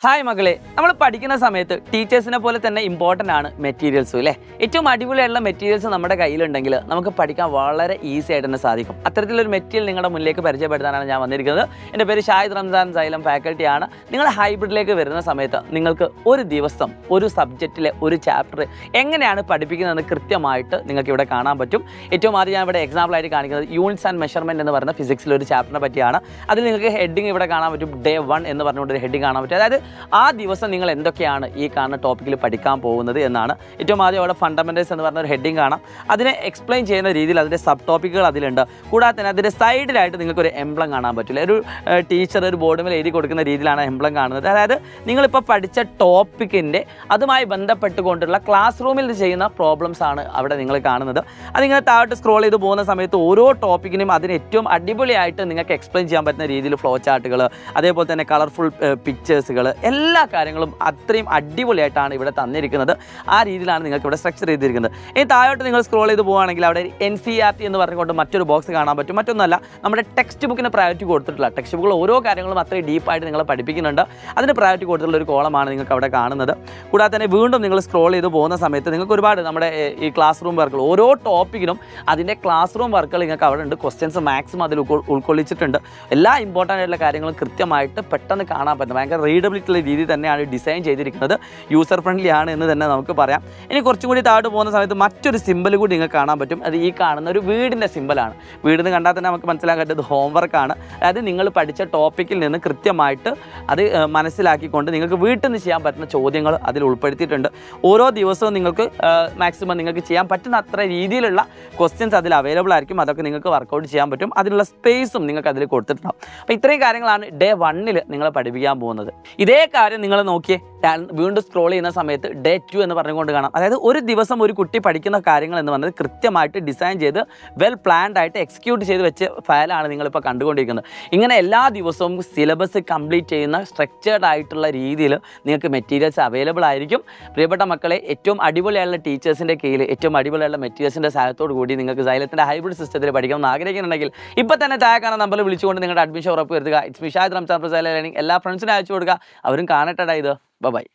Hi മകളെ, നമ്മൾ പഠിക്കുന്ന സമയത്ത് ടീച്ചേഴ്സിനെ പോലെ തന്നെ ഇമ്പോർട്ടൻ്റ് ആണ് മെറ്റീരിയൽസും അല്ലേ. ഏറ്റവും അടിപൊളിയായിട്ടുള്ള മെറ്റീരിയൽസ് നമ്മുടെ കയ്യിലുണ്ടെങ്കിൽ നമുക്ക് പഠിക്കാൻ വളരെ ഈസി ആയിട്ട് തന്നെ സാധിക്കും. അത്തരത്തിലൊരു മെറ്റീരിയൽ നിങ്ങളുടെ മുന്നിലേക്ക് പരിചയപ്പെടുത്താനാണ് ഞാൻ വന്നിരിക്കുന്നത്. എൻ്റെ പേര് ഷാഹിദ് റംസാൻ സൈലം ഫാക്കൽറ്റിയാണ്. നിങ്ങൾ ഹൈബ്രിഡിലേക്ക് വരുന്ന സമയത്ത് നിങ്ങൾക്ക് ഒരു ദിവസം ഒരു സബ്ജക്റ്റിലെ ഒരു ചാപ്റ്റർ എങ്ങനെയാണ് പഠിപ്പിക്കുന്നതെന്ന് കൃത്യമായിട്ട് നിങ്ങൾക്ക് ഇവിടെ കാണാൻ പറ്റും. ഏറ്റവും ആദ്യം ഞാൻ ഇവിടെ എക്സാമ്പിളായിട്ട് കാണിക്കുന്നത് യൂണിറ്റ്സ് ആൻഡ് മെഷർമെൻറ്റ് എന്ന് പറയുന്ന ഫിസിക്സിലെ ഒരു ചാപ്റ്ററിനെ പറ്റിയാണ്. അതിൽ നിങ്ങൾക്ക് ഹെഡിങ് ഇവിടെ കാണാൻ പറ്റും. ഡേ 1 എന്ന് പറഞ്ഞുകൊണ്ട് ഹെഡിങ് കാണാൻ പറ്റും. അതായത് ആ ദിവസം നിങ്ങൾ എന്തൊക്കെയാണ് ഈ കാണുന്ന ടോപ്പിക്കിൽ പഠിക്കാൻ പോകുന്നത് എന്നാണ്. ഏറ്റവും ആദ്യം അവിടെ ഫണ്ടമെൻറ്റൽസ് എന്ന് പറഞ്ഞ ഒരു ഹെഡിങ് കാണാം. അതിനെ എക്സ്പ്ലെയിൻ ചെയ്യുന്ന രീതിയിൽ അതിൻ്റെ സബ് ടോപ്പിക്കുകൾ അതിലുണ്ട്. കൂടാതെ തന്നെ അതിൻ്റെ സൈഡിലായിട്ട് നിങ്ങൾക്കൊരു എംബ്ലം കാണാൻ പറ്റില്ല. ഒരു ടീച്ചർ ഒരു ബോർഡ് മേൽ എഴുതി കൊടുക്കുന്ന രീതിയിലാണ് എംബ്ലം കാണുന്നത്. അതായത് നിങ്ങളിപ്പോൾ പഠിച്ച ടോപ്പിക്കിൻ്റെ അതുമായി ബന്ധപ്പെട്ടുകൊണ്ടുള്ള ക്ലാസ് റൂമിൽ ചെയ്യുന്ന പ്രോബ്ലംസ് ആണ് അവിടെ നിങ്ങൾ കാണുന്നത്. അതിങ്ങനെ താഴോട്ട് സ്ക്രോൾ ചെയ്ത് പോകുന്ന സമയത്ത് ഓരോ ടോപ്പിക്കിനും അതിന് ഏറ്റവും അടിപൊളിയായിട്ട് നിങ്ങൾക്ക് എക്സ്പ്ലെയിൻ ചെയ്യാൻ പറ്റുന്ന രീതിയിൽ ഫ്ലോ ചാർട്ടുകൾ, അതേപോലെ തന്നെ കളർഫുൾ പിക്ചേഴ്സുകൾ, എല്ലാ കാര്യങ്ങളും അത്രയും അടിപൊളിയായിട്ടാണ് ഇവിടെ തന്നിരിക്കുന്നത്. ആ രീതിയിലാണ് നിങ്ങൾക്ക് ഇവിടെ സ്ട്രക്ചർ ചെയ്തിരിക്കുന്നത്. ഈ താഴോട്ട് നിങ്ങൾ സ്ക്രോൾ ചെയ്ത് പോവുകയാണെങ്കിൽ അവിടെ NCERT എന്ന് പറഞ്ഞുകൊണ്ട് മറ്റൊരു ബോക്സ് കാണാൻ പറ്റും. മറ്റൊന്നല്ല, നമ്മുടെ ടെക്സ്റ്റ് ബുക്കിന് പ്രയോറിറ്റി കൊടുത്തിട്ടില്ല. ടെക്സ്റ്റ് ബുക്കിൽ ഓരോ കാര്യങ്ങളും അത്രയും ഡീപ്പായിട്ട് നിങ്ങൾ പഠിപ്പിക്കുന്നുണ്ട്. അതിന് പ്രയോറിറ്റി കൊടുത്തിട്ടുള്ള ഒരു കോളമാണ് നിങ്ങൾക്ക് അവിടെ കാണുന്നത്. കൂടാതെ തന്നെ വീണ്ടും നിങ്ങൾ സ്ക്രോൾ ചെയ്ത് പോകുന്ന സമയത്ത് നിങ്ങൾക്ക് ഒരുപാട് നമ്മുടെ ഈ ക്ലാസ് റൂം വർക്കുകൾ, ഓരോ ടോപ്പിക്കിനും അതിൻ്റെ ക്ലാസ് റൂം വർക്കുകൾ നിങ്ങൾക്ക് അവിടെ ഉണ്ട്. ക്വസ്റ്റ്യൻസ് മാക്സിമം അതിൽ ഉൾക്കൊള്ളിച്ചിട്ടുണ്ട്. എല്ലാ ഇമ്പോർട്ടൻ്റ് ആയിട്ടുള്ള കാര്യങ്ങളും കൃത്യമായിട്ട് പെട്ടെന്ന് കാണാൻ പറ്റും. ഭയങ്കര റീഡബിലിറ്റി ഉള്ള രീതി തന്നെയാണ് ഡിസൈൻ ചെയ്തിരിക്കുന്നത്. യൂസർ ഫ്രണ്ട്ലി ആണ് എന്ന് തന്നെ നമുക്ക് പറയാം. ഇനി കുറച്ചും കൂടി താഴോട്ട് പോകുന്ന സമയത്ത് മറ്റൊരു സിമ്പിൾ കൂടി നിങ്ങൾക്ക് കാണാൻ പറ്റും. അത് ഈ കാണുന്ന ഒരു വീടിൻ്റെ സിമ്പിളാണ്. വീടിന് കണ്ടാൽ തന്നെ നമുക്ക് മനസ്സിലാക്കാൻ പറ്റുന്നത് ഹോംവർക്കാണ്. അതായത് നിങ്ങൾ പഠിച്ച ടോപ്പിക്കിൽ നിന്ന് കൃത്യമായിട്ട് അത് മനസ്സിലാക്കിക്കൊണ്ട് നിങ്ങൾക്ക് വീട്ടിൽ നിന്ന് ചെയ്യാൻ പറ്റുന്ന ചോദ്യങ്ങൾ അതിൽ ഉൾപ്പെടുത്തിയിട്ടുണ്ട്. ഓരോ ദിവസവും നിങ്ങൾക്ക് മാക്സിമം നിങ്ങൾക്ക് ചെയ്യാൻ പറ്റുന്ന അത്ര രീതിയിലുള്ള ക്വസ്റ്റ്യൻസ് അതിൽ അവൈലബിൾ ആയിരിക്കും. അതൊക്കെ നിങ്ങൾക്ക് വർക്കൗട്ട് ചെയ്യാൻ പറ്റും. അതിനുള്ള സ്പേസും നിങ്ങൾക്ക് അതിൽ കൊടുത്തിട്ടുണ്ടാവും. അപ്പോൾ ഇത്രയും കാര്യങ്ങളാണ് ഡേ 1 നിങ്ങൾ പഠിപ്പിക്കാൻ പോകുന്നത്. ഇതേ കാര്യം നിങ്ങൾ നോക്കിയേ, വീണ്ടും സ്ക്രോൾ ചെയ്യുന്ന സമയത്ത് ഡേ 2 എന്ന് പറഞ്ഞുകൊണ്ട് കാണാം. അതായത് ഒരു ദിവസം ഒരു കുട്ടി പഠിക്കുന്ന കാര്യങ്ങൾ എന്ന് പറഞ്ഞത് കൃത്യമായിട്ട് ഡിസൈൻ ചെയ്ത് വെൽ പ്ലാൻഡ് ആയിട്ട് എക്സിക്യൂട്ട് ചെയ്ത് വെച്ച ഫയലാണ് നിങ്ങളിപ്പോൾ കണ്ടുകൊണ്ടിരിക്കുന്നത്. ഇങ്ങനെ എല്ലാ ദിവസവും സിലബസ് കംപ്ലീറ്റ് ചെയ്യുന്ന സ്ട്രക്ചേർഡ് ആയിട്ടുള്ള രീതിയിൽ നിങ്ങൾക്ക് മെറ്റീരിയൽസ് അവൈലബിൾ ആയിരിക്കും. പ്രിയപ്പെട്ട മക്കളെ, ഏറ്റവും അടിപൊളിയായുള്ള ടീച്ചേഴ്സിൻ്റെ കീഴിൽ ഏറ്റവും അടിപൊളിയായുള്ള മെറ്റീരിയൽസിൻ്റെ സഹായത്തോടു കൂടി നിങ്ങൾക്ക് സൈലത്തിൻ്റെ ഹൈബ്രിഡ് സിസ്റ്റത്തിൽ പഠിക്കണമെന്ന് ആഗ്രഹിക്കുന്നുണ്ടെങ്കിൽ ഇപ്പോൾ തന്നെ താഴെ നമ്പറിൽ വിളിച്ചുകൊണ്ട് നിങ്ങളുടെ അഡ്മിഷൻ ഉറപ്പ് വരുത്തുക. It's me Shahid Ramzan learning. എല്ലാ ഫ്രണ്ട്സിനും അയച്ചു കൊടുക്കുക. അവരും കാണട്ടെടാ ഇത്. ബൈ.